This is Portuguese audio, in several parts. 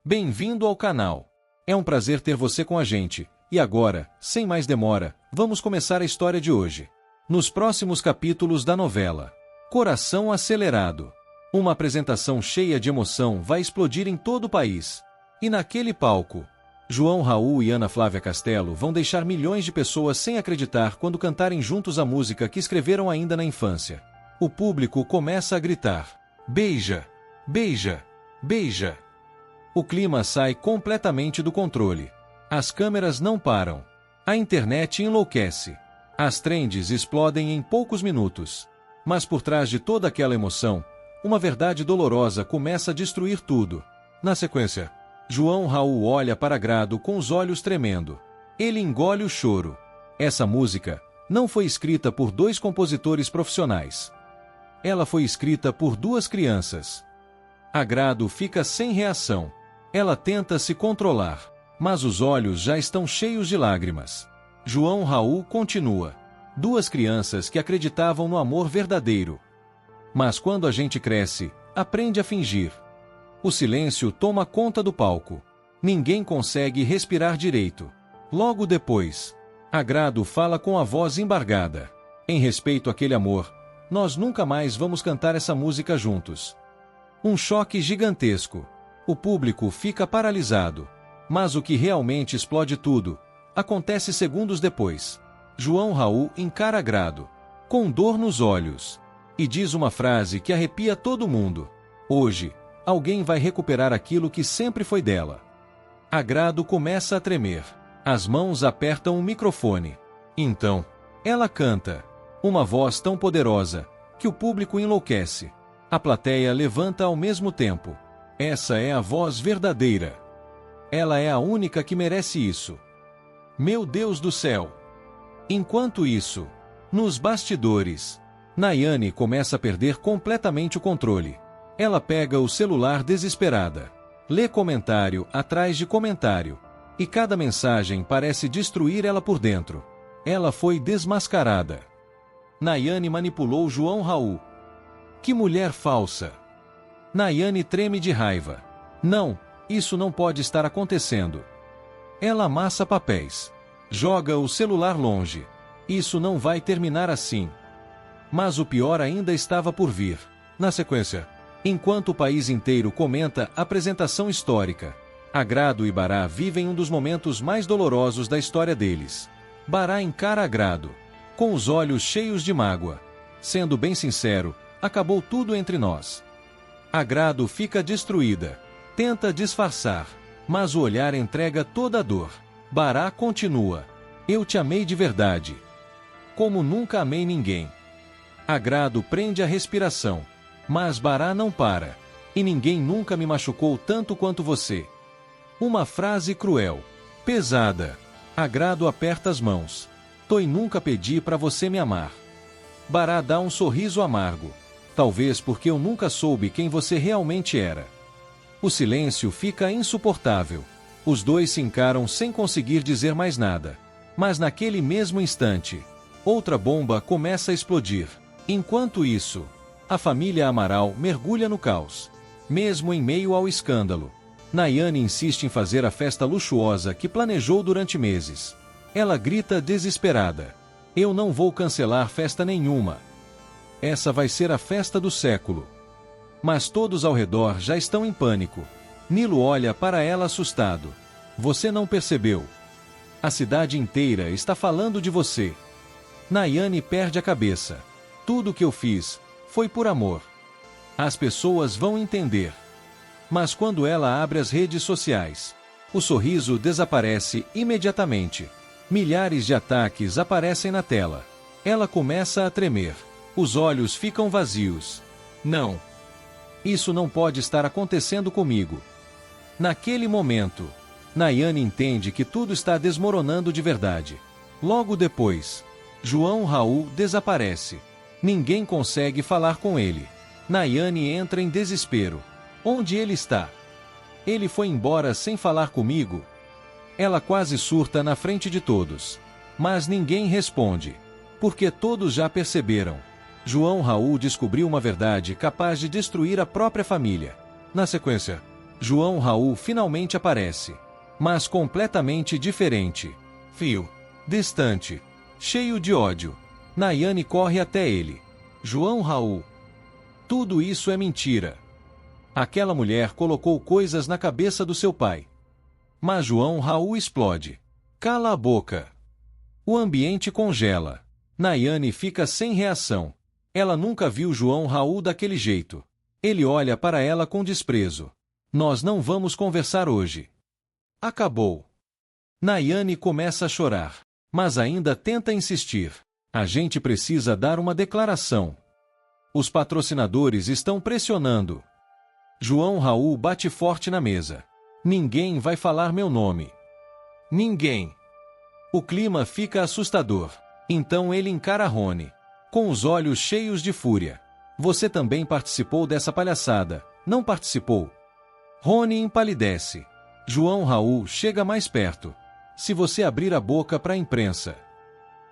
Bem-vindo ao canal. É um prazer ter você com a gente. E agora, sem mais demora, vamos começar a história de hoje. Nos próximos capítulos da novela Coração Acelerado, uma apresentação cheia de emoção vai explodir em todo o país. E naquele palco, João Raul e Ana Flávia Castelo vão deixar milhões de pessoas sem acreditar quando cantarem juntos a música que escreveram ainda na infância. O público começa a gritar: beija, beija, beija. O clima sai completamente do controle. As câmeras não param. A internet enlouquece. As trends explodem em poucos minutos. Mas por trás de toda aquela emoção, uma verdade dolorosa começa a destruir tudo. Na sequência, João Raul olha para Grado com os olhos tremendo. Ele engole o choro. Essa música não foi escrita por dois compositores profissionais. Ela foi escrita por duas crianças. A Grado fica sem reação. Ela tenta se controlar, mas os olhos já estão cheios de lágrimas. João Raul continua. Duas crianças que acreditavam no amor verdadeiro. Mas quando a gente cresce, aprende a fingir. O silêncio toma conta do palco. Ninguém consegue respirar direito. Logo depois, a Grado fala com a voz embargada. Em respeito àquele amor, nós nunca mais vamos cantar essa música juntos. Um choque gigantesco. O público fica paralisado. Mas o que realmente explode tudo acontece segundos depois. João Raul encara Grado, com dor nos olhos, e diz uma frase que arrepia todo mundo: hoje, alguém vai recuperar aquilo que sempre foi dela. A Grado começa a tremer. As mãos apertam o microfone. Então, ela canta. Uma voz tão poderosa que o público enlouquece. A plateia levanta ao mesmo tempo. Essa é a voz verdadeira. Ela é a única que merece isso. Meu Deus do céu! Enquanto isso, nos bastidores, Nayane começa a perder completamente o controle. Ela pega o celular desesperada. Lê comentário atrás de comentário. E cada mensagem parece destruir ela por dentro. Ela foi desmascarada. Nayane manipulou João Raul. Que mulher falsa! Nayane treme de raiva. Não, isso não pode estar acontecendo. Ela amassa papéis. Joga o celular longe. Isso não vai terminar assim. Mas o pior ainda estava por vir. Na sequência, enquanto o país inteiro comenta a apresentação histórica, a Grado e Bará vivem um dos momentos mais dolorosos da história deles. Bará encara a Grado, com os olhos cheios de mágoa. Sendo bem sincero, acabou tudo entre nós. A Grado fica destruída. Tenta disfarçar, mas o olhar entrega toda a dor. Bará continua. Eu te amei de verdade. Como nunca amei ninguém. A Grado prende a respiração. Mas Bará não para. E ninguém nunca me machucou tanto quanto você. Uma frase cruel. Pesada. A Grado aperta as mãos. Toi nunca pedi para você me amar. Bará dá um sorriso amargo. Talvez porque eu nunca soube quem você realmente era. O silêncio fica insuportável. Os dois se encaram sem conseguir dizer mais nada. Mas naquele mesmo instante, outra bomba começa a explodir. Enquanto isso, a família Amaral mergulha no caos. Mesmo em meio ao escândalo, Nayane insiste em fazer a festa luxuosa que planejou durante meses. Ela grita desesperada: eu não vou cancelar festa nenhuma. Essa vai ser a festa do século. Mas todos ao redor já estão em pânico. Nilo olha para ela assustado. Você não percebeu? A cidade inteira está falando de você. Nayane perde a cabeça. Tudo o que eu fiz foi por amor. As pessoas vão entender. Mas quando ela abre as redes sociais, o sorriso desaparece imediatamente. Milhares de ataques aparecem na tela. Ela começa a tremer. Os olhos ficam vazios. Não. Isso não pode estar acontecendo comigo. Naquele momento, Nayane entende que tudo está desmoronando de verdade. Logo depois, João Raul desaparece. Ninguém consegue falar com ele. Nayane entra em desespero. Onde ele está? Ele foi embora sem falar comigo? Ela quase surta na frente de todos. Mas ninguém responde. Porque todos já perceberam. João Raul descobriu uma verdade capaz de destruir a própria família. Na sequência, João Raul finalmente aparece. Mas completamente diferente. Frio. Distante. Cheio de ódio. Nayane corre até ele. João Raul. Tudo isso é mentira. Aquela mulher colocou coisas na cabeça do seu pai. Mas João Raul explode. Cala a boca. O ambiente congela. Nayane fica sem reação. Ela nunca viu João Raul daquele jeito. Ele olha para ela com desprezo. Nós não vamos conversar hoje. Acabou. Nayane começa a chorar. Mas ainda tenta insistir. A gente precisa dar uma declaração. Os patrocinadores estão pressionando. João Raul bate forte na mesa. Ninguém vai falar meu nome. Ninguém. O clima fica assustador. Então ele encara Rony. Com os olhos cheios de fúria. Você também participou dessa palhaçada, não participou? Rony empalidece. João Raul chega mais perto. Se você abrir a boca para a imprensa,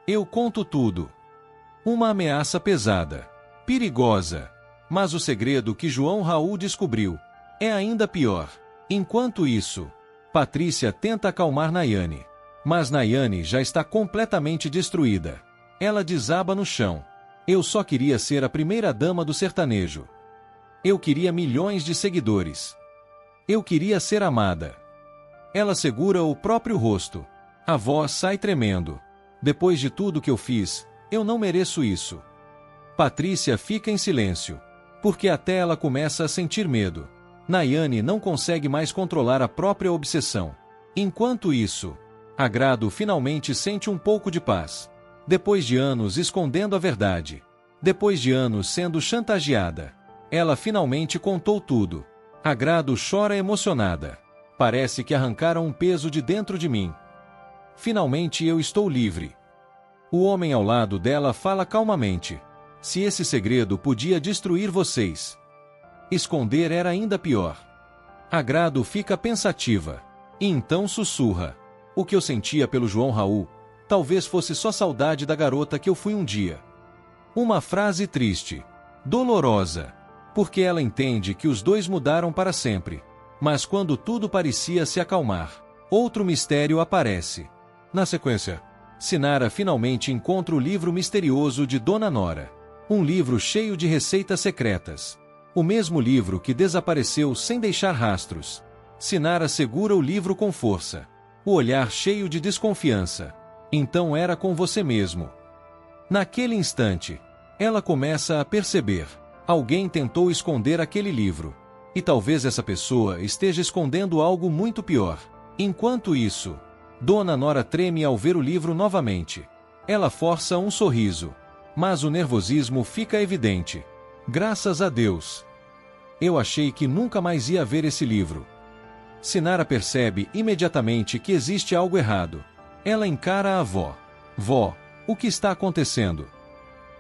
eu conto tudo. Uma ameaça pesada. Perigosa. Mas o segredo que João Raul descobriu é ainda pior. Enquanto isso, Patrícia tenta acalmar Nayane. Mas Nayane já está completamente destruída. Ela desaba no chão. Eu só queria ser a primeira dama do sertanejo. Eu queria milhões de seguidores. Eu queria ser amada. Ela segura o próprio rosto. A voz sai tremendo. Depois de tudo que eu fiz, eu não mereço isso. Patrícia fica em silêncio. Porque até ela começa a sentir medo. Nayane não consegue mais controlar a própria obsessão. Enquanto isso, Agrado finalmente sente um pouco de paz. Depois de anos escondendo a verdade. Depois de anos sendo chantageada. Ela finalmente contou tudo. Agrado chora emocionada. Parece que arrancaram um peso de dentro de mim. Finalmente eu estou livre. O homem ao lado dela fala calmamente. Se esse segredo podia destruir vocês, esconder era ainda pior. Agrado fica pensativa. E então sussurra. O que eu sentia pelo João Raul, talvez fosse só saudade da garota que eu fui um dia. Uma frase triste. Dolorosa. Porque ela entende que os dois mudaram para sempre. Mas quando tudo parecia se acalmar, outro mistério aparece. Na sequência, Sinara finalmente encontra o livro misterioso de Dona Nora. Um livro cheio de receitas secretas. O mesmo livro que desapareceu sem deixar rastros. Sinara segura o livro com força. O olhar cheio de desconfiança. Então era com você mesmo. Naquele instante, ela começa a perceber. Alguém tentou esconder aquele livro. E talvez essa pessoa esteja escondendo algo muito pior. Enquanto isso, Dona Nora treme ao ver o livro novamente. Ela força um sorriso. Mas o nervosismo fica evidente. Graças a Deus. Eu achei que nunca mais ia ver esse livro. Sinara percebe imediatamente que existe algo errado. Ela encara a avó. Vó, o que está acontecendo?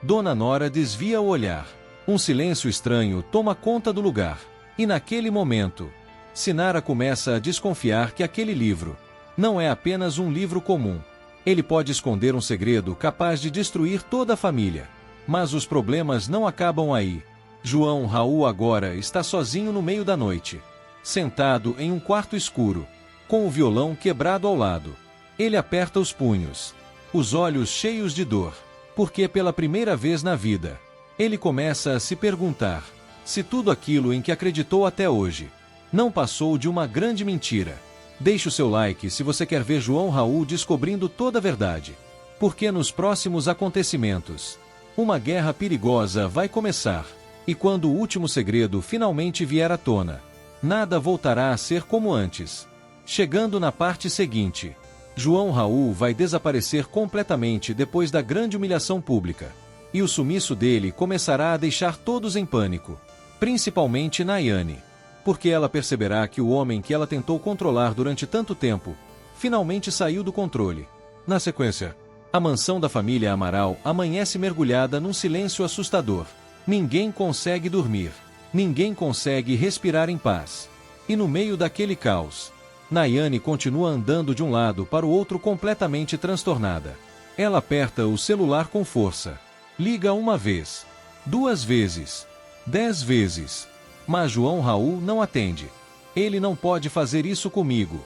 Dona Nora desvia o olhar. Um silêncio estranho toma conta do lugar. E naquele momento, Sinara começa a desconfiar que aquele livro não é apenas um livro comum. Ele pode esconder um segredo capaz de destruir toda a família. Mas os problemas não acabam aí. João Raul agora está sozinho no meio da noite. Sentado em um quarto escuro, com o violão quebrado ao lado. Ele aperta os punhos, os olhos cheios de dor, porque pela primeira vez na vida, ele começa a se perguntar se tudo aquilo em que acreditou até hoje não passou de uma grande mentira. Deixe o seu like se você quer ver João Raul descobrindo toda a verdade. Porque nos próximos acontecimentos, uma guerra perigosa vai começar. E quando o último segredo finalmente vier à tona, nada voltará a ser como antes. Chegando na parte seguinte, João Raul vai desaparecer completamente depois da grande humilhação pública. E o sumiço dele começará a deixar todos em pânico. Principalmente Nayane. Porque ela perceberá que o homem que ela tentou controlar durante tanto tempo, finalmente saiu do controle. Na sequência, a mansão da família Amaral amanhece mergulhada num silêncio assustador. Ninguém consegue dormir. Ninguém consegue respirar em paz. E no meio daquele caos, Nayane continua andando de um lado para o outro completamente transtornada. Ela aperta o celular com força. Liga uma vez, 2 vezes, 10 vezes. Mas João Raul não atende. Ele não pode fazer isso comigo.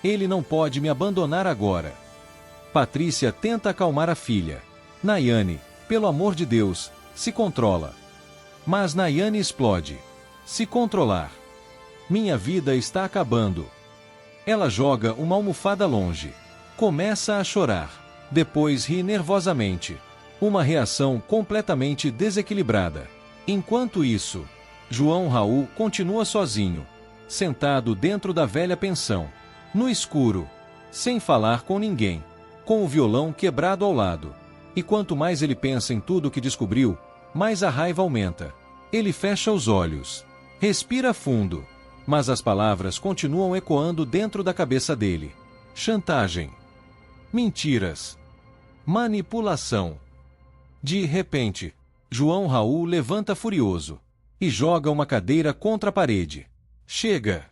Ele não pode me abandonar agora. Patrícia tenta acalmar a filha. Nayane, pelo amor de Deus, se controla. Mas Nayane explode. Se controlar. Minha vida está acabando. Ela joga uma almofada longe. Começa a chorar. Depois ri nervosamente. Uma reação completamente desequilibrada. Enquanto isso, João Raul continua sozinho, sentado dentro da velha pensão, no escuro, sem falar com ninguém, com o violão quebrado ao lado. E quanto mais ele pensa em tudo que descobriu, mais a raiva aumenta. Ele fecha os olhos, respira fundo, mas as palavras continuam ecoando dentro da cabeça dele. Chantagem. Mentiras. Manipulação. De repente, João Raul levanta furioso e joga uma cadeira contra a parede. Chega!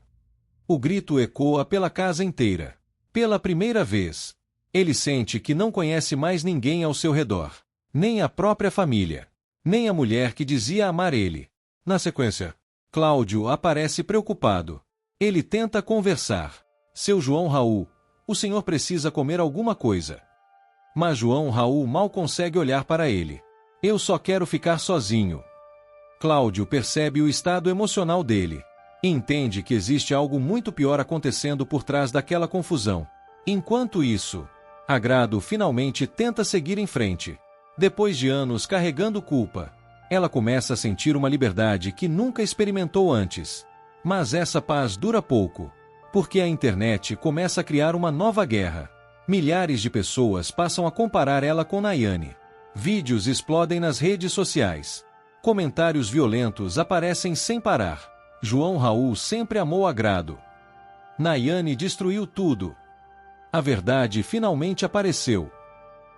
O grito ecoa pela casa inteira. Pela primeira vez, ele sente que não conhece mais ninguém ao seu redor, nem a própria família, nem a mulher que dizia amar ele. Na sequência, Cláudio aparece preocupado. Ele tenta conversar. Seu João Raul, o senhor precisa comer alguma coisa. Mas João Raul mal consegue olhar para ele. Eu só quero ficar sozinho. Cláudio percebe o estado emocional dele. E entende que existe algo muito pior acontecendo por trás daquela confusão. Enquanto isso, Agrado finalmente tenta seguir em frente. Depois de anos carregando culpa, ela começa a sentir uma liberdade que nunca experimentou antes. Mas essa paz dura pouco, porque a internet começa a criar uma nova guerra. Milhares de pessoas passam a comparar ela com Nayane. Vídeos explodem nas redes sociais. Comentários violentos aparecem sem parar. João Raul sempre amou Agrado. Nayane destruiu tudo. A verdade finalmente apareceu.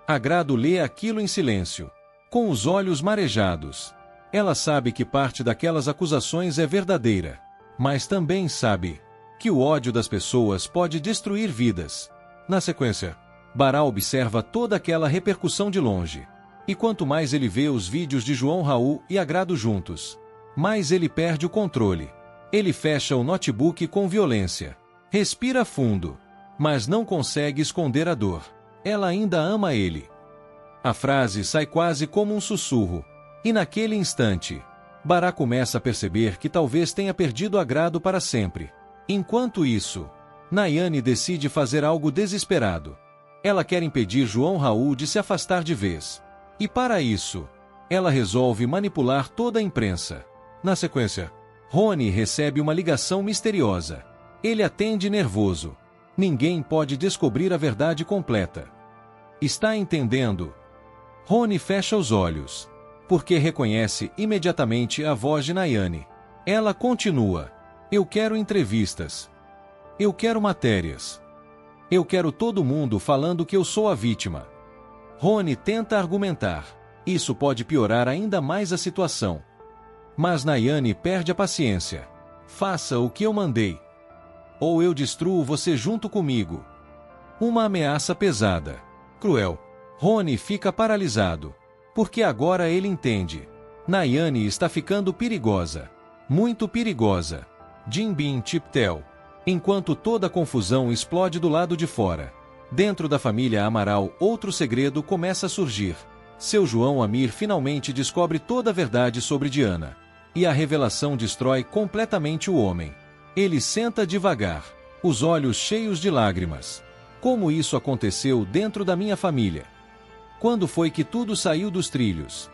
Agrado lê aquilo em silêncio, com os olhos marejados. Ela sabe que parte daquelas acusações é verdadeira, mas também sabe que o ódio das pessoas pode destruir vidas. Na sequência, Bará observa toda aquela repercussão de longe. E quanto mais ele vê os vídeos de João Raul e Agrado juntos, mais ele perde o controle. Ele fecha o notebook com violência. Respira fundo, mas não consegue esconder a dor. Ela ainda ama ele. A frase sai quase como um sussurro. E naquele instante, Bará começa a perceber que talvez tenha perdido Agrado para sempre. Enquanto isso, Nayane decide fazer algo desesperado. Ela quer impedir João Raul de se afastar de vez. E para isso, ela resolve manipular toda a imprensa. Na sequência, Rony recebe uma ligação misteriosa. Ele atende nervoso. Ninguém pode descobrir a verdade completa. Está entendendo? Rony fecha os olhos, porque reconhece imediatamente a voz de Nayane. Ela continua. Eu quero entrevistas. Eu quero matérias. Eu quero todo mundo falando que eu sou a vítima. Rony tenta argumentar. Isso pode piorar ainda mais a situação. Mas Nayane perde a paciência. Faça o que eu mandei, ou eu destruo você junto comigo. Uma ameaça pesada, cruel. Rony fica paralisado, porque agora ele entende. Nayane está ficando perigosa. Muito perigosa. Jinbin Tiptel. Enquanto toda a confusão explode do lado de fora, dentro da família Amaral, outro segredo começa a surgir. Seu João Amir finalmente descobre toda a verdade sobre Diana. E a revelação destrói completamente o homem. Ele senta devagar, os olhos cheios de lágrimas. Como isso aconteceu dentro da minha família? Quando foi que tudo saiu dos trilhos?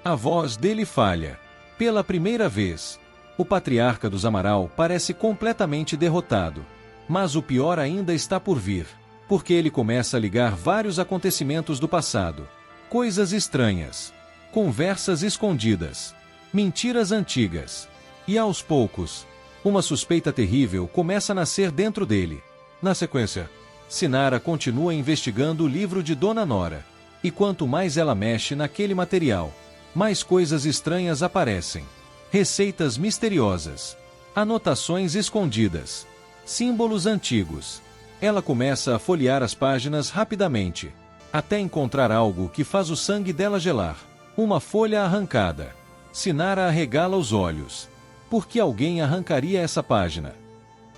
A voz dele falha. Pela primeira vez, o patriarca dos Amaral parece completamente derrotado. Mas o pior ainda está por vir, porque ele começa a ligar vários acontecimentos do passado. Coisas estranhas, conversas escondidas, mentiras antigas. E aos poucos, uma suspeita terrível começa a nascer dentro dele. Na sequência, Sinara continua investigando o livro de Dona Nora. E quanto mais ela mexe naquele material, mais coisas estranhas aparecem. Receitas misteriosas, anotações escondidas, símbolos antigos. Ela começa a folhear as páginas rapidamente, até encontrar algo que faz o sangue dela gelar. Uma folha arrancada. Sinara arregala os olhos. Por que alguém arrancaria essa página?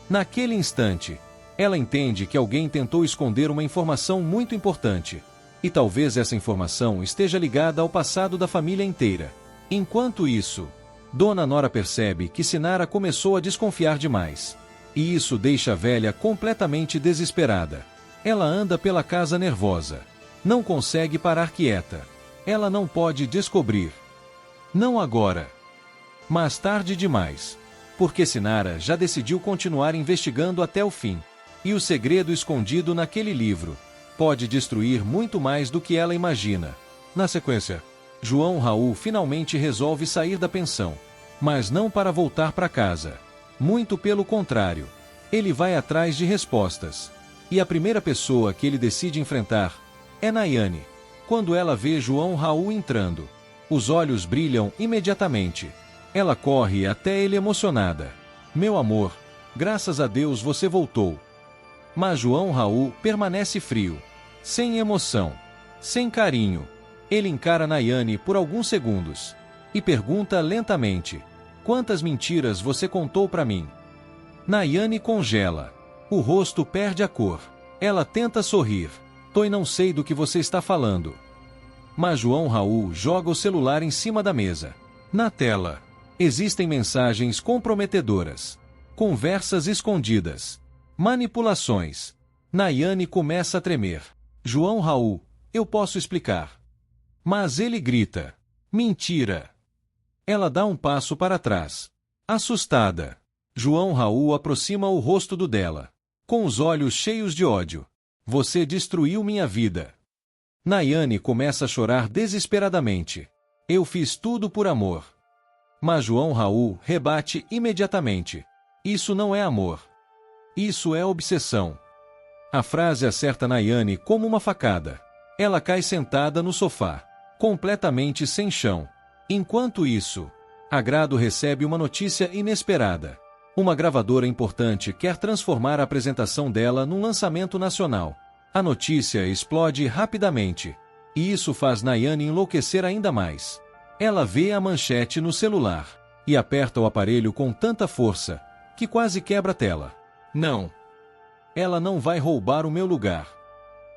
Naquele instante, ela entende que alguém tentou esconder uma informação muito importante. E talvez essa informação esteja ligada ao passado da família inteira. Enquanto isso, Dona Nora percebe que Sinara começou a desconfiar demais. E isso deixa a velha completamente desesperada. Ela anda pela casa nervosa. Não consegue parar quieta. Ela não pode descobrir. Não agora. Mas tarde demais. Porque Sinara já decidiu continuar investigando até o fim. E o segredo escondido naquele livro pode destruir muito mais do que ela imagina. Na sequência, João Raul finalmente resolve sair da pensão. Mas não para voltar para casa. Muito pelo contrário. Ele vai atrás de respostas. E a primeira pessoa que ele decide enfrentar é Nayane. Quando ela vê João Raul entrando, os olhos brilham imediatamente. Ela corre até ele emocionada. Meu amor, graças a Deus você voltou. Mas João Raul permanece frio. Sem emoção. Sem carinho. Ele encara Nayane por alguns segundos. E pergunta lentamente: quantas mentiras você contou para mim? Nayane congela. O rosto perde a cor. Ela tenta sorrir. Toi não sei do que você está falando. Mas João Raul joga o celular em cima da mesa. Na tela, existem mensagens comprometedoras. Conversas escondidas. Manipulações. Nayane começa a tremer. João Raul, eu posso explicar. Mas ele grita: mentira! Ela dá um passo para trás. Assustada. João Raul aproxima o rosto do dela. Com os olhos cheios de ódio. Você destruiu minha vida. Nayane começa a chorar desesperadamente. Eu fiz tudo por amor. Mas João Raul rebate imediatamente. Isso não é amor. Isso é obsessão. A frase acerta Nayane como uma facada. Ela cai sentada no sofá, completamente sem chão. Enquanto isso, Agrado recebe uma notícia inesperada. Uma gravadora importante quer transformar a apresentação dela num lançamento nacional. A notícia explode rapidamente. E isso faz Nayane enlouquecer ainda mais. Ela vê a manchete no celular e aperta o aparelho com tanta força que quase quebra a tela. Não. Ela não vai roubar o meu lugar.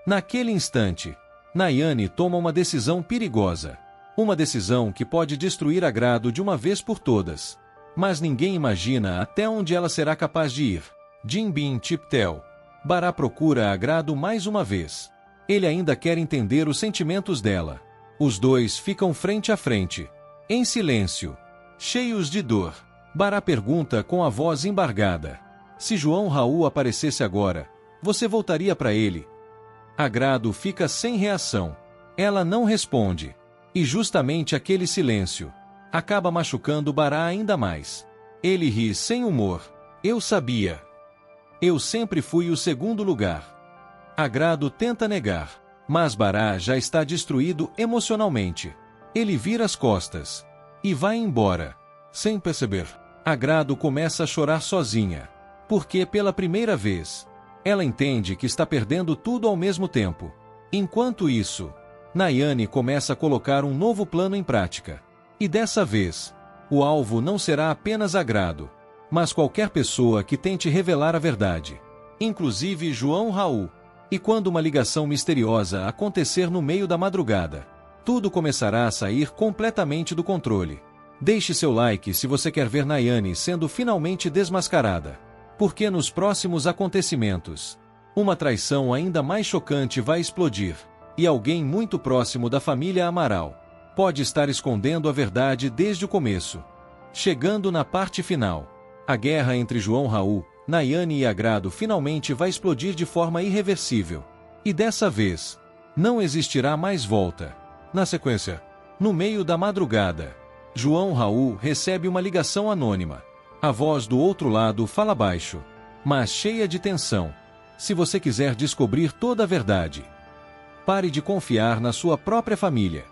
Naquele instante, Nayane toma uma decisão perigosa. Uma decisão que pode destruir Agrado de uma vez por todas. Mas ninguém imagina até onde ela será capaz de ir. Jinbin Tiptel. Bará procura Agrado mais uma vez. Ele ainda quer entender os sentimentos dela. Os dois ficam frente a frente, em silêncio, cheios de dor. Bará pergunta com a voz embargada: se João Raul aparecesse agora, você voltaria para ele? Agrado fica sem reação. Ela não responde. E justamente aquele silêncio acaba machucando Bará ainda mais. Ele ri sem humor. Eu sabia. Eu sempre fui o segundo lugar. Agrado tenta negar, mas Bará já está destruído emocionalmente. Ele vira as costas e vai embora. Sem perceber, Agrado começa a chorar sozinha, porque pela primeira vez, ela entende que está perdendo tudo ao mesmo tempo. Enquanto isso, Nayane começa a colocar um novo plano em prática. E dessa vez, o alvo não será apenas Agrado, mas qualquer pessoa que tente revelar a verdade, inclusive João Raul. E quando uma ligação misteriosa acontecer no meio da madrugada, tudo começará a sair completamente do controle. Deixe seu like se você quer ver Nayane sendo finalmente desmascarada. Porque nos próximos acontecimentos, uma traição ainda mais chocante vai explodir, e alguém muito próximo da família Amaral pode estar escondendo a verdade desde o começo. Chegando na parte final, a guerra entre João Raul, Nayane e Agrado finalmente vai explodir de forma irreversível. E dessa vez, não existirá mais volta. Na sequência, no meio da madrugada, João Raul recebe uma ligação anônima. A voz do outro lado fala baixo, mas cheia de tensão. Se você quiser descobrir toda a verdade, pare de confiar na sua própria família.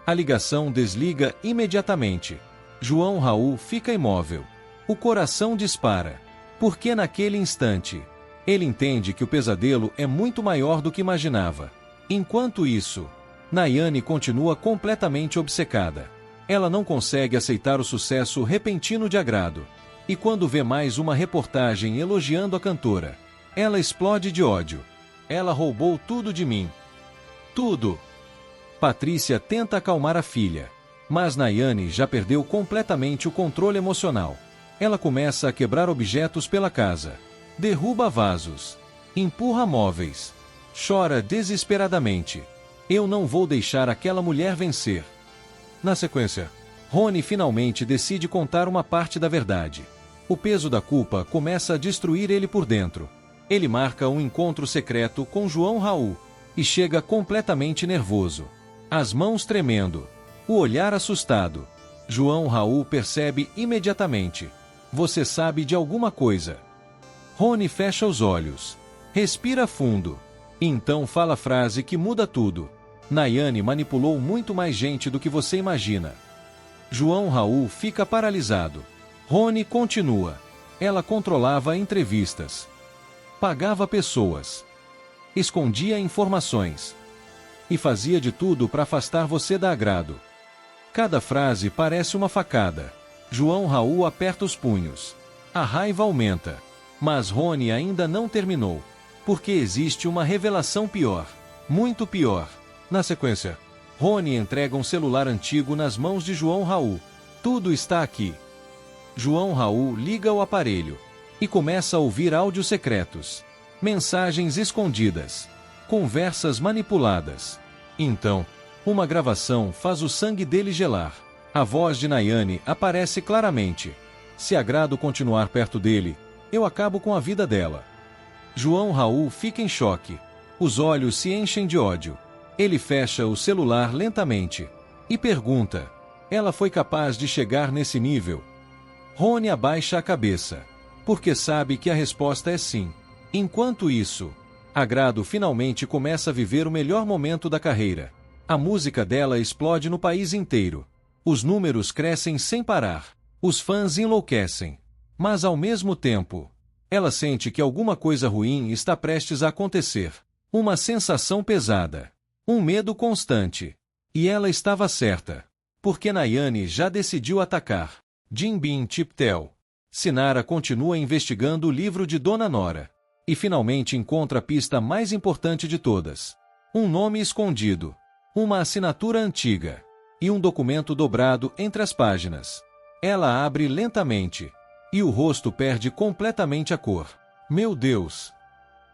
A ligação desliga imediatamente. João Raul fica imóvel. O coração dispara. Porque naquele instante, ele entende que o pesadelo é muito maior do que imaginava. Enquanto isso, Nayane continua completamente obcecada. Ela não consegue aceitar o sucesso repentino de Agrado. E quando vê mais uma reportagem elogiando a cantora, ela explode de ódio. Ela roubou tudo de mim. Tudo! Patrícia tenta acalmar a filha, mas Nayane já perdeu completamente o controle emocional. Ela começa a quebrar objetos pela casa, derruba vasos, empurra móveis, chora desesperadamente. Eu não vou deixar aquela mulher vencer. Na sequência, Rony finalmente decide contar uma parte da verdade. O peso da culpa começa a destruir ele por dentro. Ele marca um encontro secreto com João Raul e chega completamente nervoso, as mãos tremendo, o olhar assustado. João Raul percebe imediatamente: você sabe de alguma coisa. Rony fecha os olhos, respira fundo, e então fala a frase que muda tudo: Nayane manipulou muito mais gente do que você imagina. João Raul fica paralisado. Rony continua: ela controlava entrevistas, pagava pessoas, escondia informações e fazia de tudo para afastar você da Agrado. Cada frase parece uma facada. João Raul aperta os punhos. A raiva aumenta. Mas Rony ainda não terminou, porque existe uma revelação pior, muito pior. Na sequência, Rony entrega um celular antigo nas mãos de João Raul. Tudo está aqui. João Raul liga o aparelho e começa a ouvir áudios secretos, mensagens escondidas, conversas manipuladas. Então, uma gravação faz o sangue dele gelar. A voz de Nayane aparece claramente: se Agrado continuar perto dele, eu acabo com a vida dela. João Raul fica em choque. Os olhos se enchem de ódio. Ele fecha o celular lentamente e pergunta: ela foi capaz de chegar nesse nível? Rony abaixa a cabeça, porque sabe que a resposta é sim. Enquanto isso, Agrado finalmente começa a viver o melhor momento da carreira. A música dela explode no país inteiro. Os números crescem sem parar. Os fãs enlouquecem. Mas ao mesmo tempo, ela sente que alguma coisa ruim está prestes a acontecer. Uma sensação pesada. Um medo constante. E ela estava certa. Porque Nayane já decidiu atacar. Jinbin Tiptel. Sinara continua investigando o livro de Dona Nora. E finalmente encontra a pista mais importante de todas. Um nome escondido. Uma assinatura antiga. E um documento dobrado entre as páginas. Ela abre lentamente. E o rosto perde completamente a cor. Meu Deus!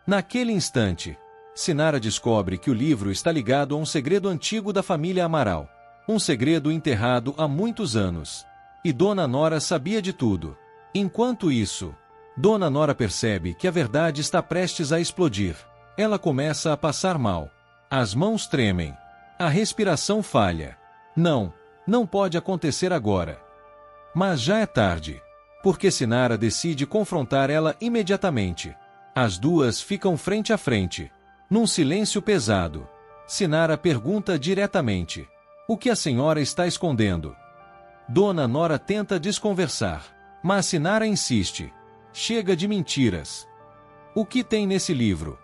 Naquele instante, Sinara descobre que o livro está ligado a um segredo antigo da família Amaral. Um segredo enterrado há muitos anos. E Dona Nora sabia de tudo. Enquanto isso, Dona Nora percebe que a verdade está prestes a explodir. Ela começa a passar mal. As mãos tremem. A respiração falha. Não pode acontecer agora. Mas já é tarde. Porque Sinara decide confrontar ela imediatamente. As duas ficam frente a frente. Num silêncio pesado, Sinara pergunta diretamente: o que a senhora está escondendo? Dona Nora tenta desconversar, mas Sinara insiste: chega de mentiras. O que tem nesse livro?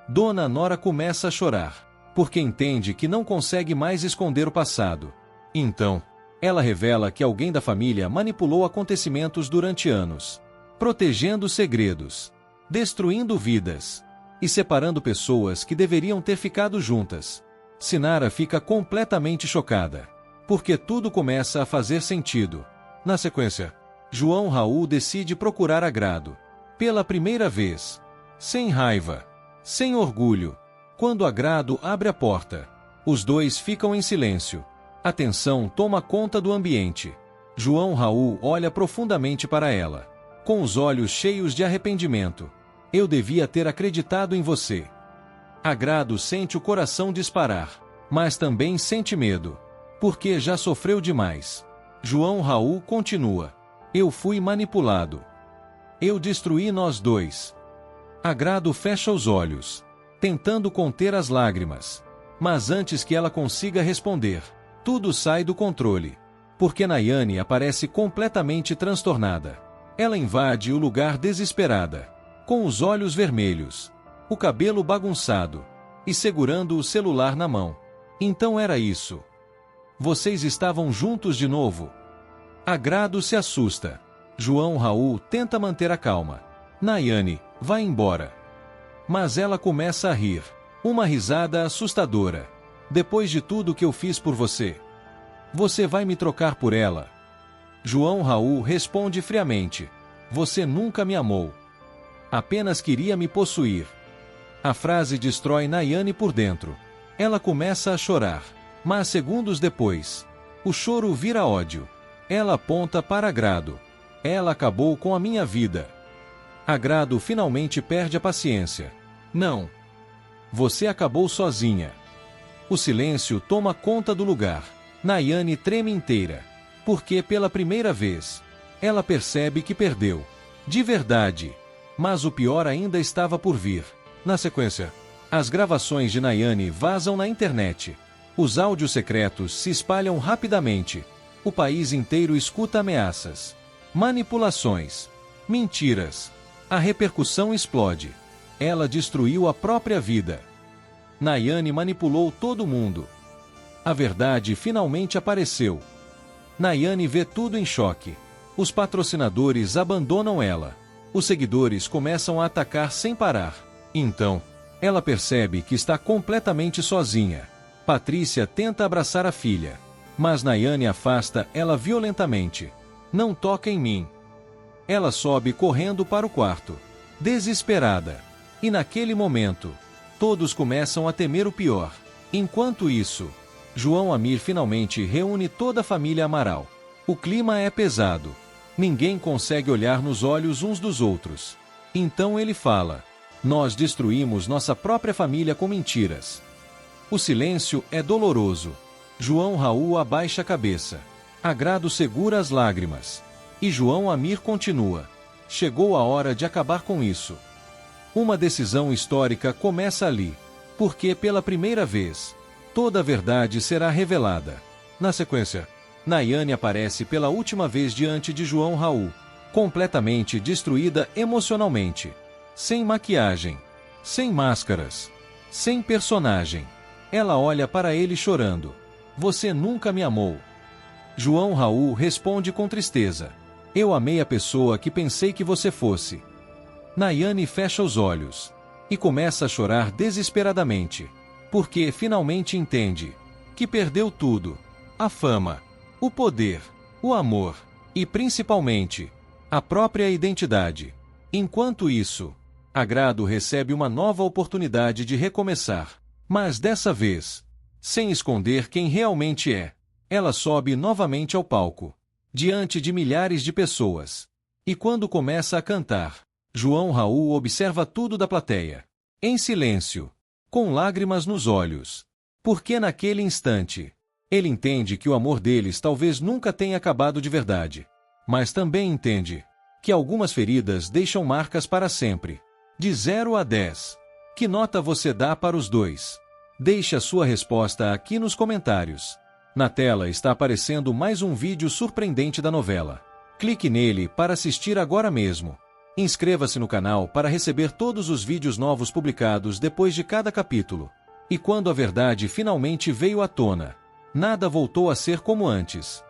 Dona Nora começa a chorar, porque entende que não consegue mais esconder o passado. Então, ela revela que alguém da família manipulou acontecimentos durante anos, protegendo segredos, destruindo vidas e separando pessoas que deveriam ter ficado juntas. Sinara fica completamente chocada, porque tudo começa a fazer sentido. Na sequência, João Raul decide procurar Agrado. Pela primeira vez. Sem raiva. Sem orgulho. Quando Agrado abre a porta, os dois ficam em silêncio. A tensão toma conta do ambiente. João Raul olha profundamente para ela, com os olhos cheios de arrependimento. Eu devia ter acreditado em você. Agrado sente o coração disparar, mas também sente medo, porque já sofreu demais. João Raul continua: eu fui manipulado. Eu destruí nós dois. Agrado fecha os olhos, tentando conter as lágrimas. Mas antes que ela consiga responder, tudo sai do controle, porque Nayane aparece completamente transtornada. Ela invade o lugar desesperada, com os olhos vermelhos, o cabelo bagunçado, e segurando o celular na mão. Então era isso. Vocês estavam juntos de novo? Agrado se assusta. João Raul tenta manter a calma. Nayane, vai embora. Mas ela começa a rir. Uma risada assustadora. Depois de tudo que eu fiz por você, você vai me trocar por ela? João Raul responde friamente. Você nunca me amou. Apenas queria me possuir. A frase destrói Nayane por dentro. Ela começa a chorar. Mas segundos depois, o choro vira ódio. Ela aponta para Agrado. Ela acabou com a minha vida. Agrado finalmente perde a paciência. Não. Você acabou sozinha. O silêncio toma conta do lugar. Nayane treme inteira. Porque pela primeira vez, ela percebe que perdeu. De verdade. Mas o pior ainda estava por vir. Na sequência, as gravações de Nayane vazam na internet. Os áudios secretos se espalham rapidamente. O país inteiro escuta ameaças, manipulações, mentiras. A repercussão explode. Ela destruiu a própria vida. Nayane manipulou todo mundo. A verdade finalmente apareceu. Nayane vê tudo em choque. Os patrocinadores abandonam ela. Os seguidores começam a atacar sem parar. Então, ela percebe que está completamente sozinha. Patrícia tenta abraçar a filha, mas Nayane afasta ela violentamente. Não toca em mim. Ela sobe correndo para o quarto, desesperada. E naquele momento, todos começam a temer o pior. Enquanto isso, João Amir finalmente reúne toda a família Amaral. O clima é pesado. Ninguém consegue olhar nos olhos uns dos outros. Então ele fala: nós destruímos nossa própria família com mentiras. O silêncio é doloroso. João Raul abaixa a cabeça. Agrado segura as lágrimas. E João Amir continua. Chegou a hora de acabar com isso. Uma decisão histórica começa ali. Porque pela primeira vez, toda a verdade será revelada. Na sequência, Nayane aparece pela última vez diante de João Raul, completamente destruída emocionalmente. Sem maquiagem, sem máscaras, sem personagem. Ela olha para ele chorando. Você nunca me amou. João Raul responde com tristeza. Eu amei a pessoa que pensei que você fosse. Nayane fecha os olhos e começa a chorar desesperadamente, porque finalmente entende que perdeu tudo: a fama, o poder, o amor e, principalmente, a própria identidade. Enquanto isso, Agrado recebe uma nova oportunidade de recomeçar, mas dessa vez, sem esconder quem realmente é. Ela sobe novamente ao palco, diante de milhares de pessoas. E quando começa a cantar, João Raul observa tudo da plateia, em silêncio, com lágrimas nos olhos. Porque naquele instante, ele entende que o amor deles talvez nunca tenha acabado de verdade. Mas também entende que algumas feridas deixam marcas para sempre. De 0 a 10. Que nota você dá para os dois? Deixe a sua resposta aqui nos comentários. Na tela está aparecendo mais um vídeo surpreendente da novela. Clique nele para assistir agora mesmo. Inscreva-se no canal para receber todos os vídeos novos publicados depois de cada capítulo. E quando a verdade finalmente veio à tona, nada voltou a ser como antes.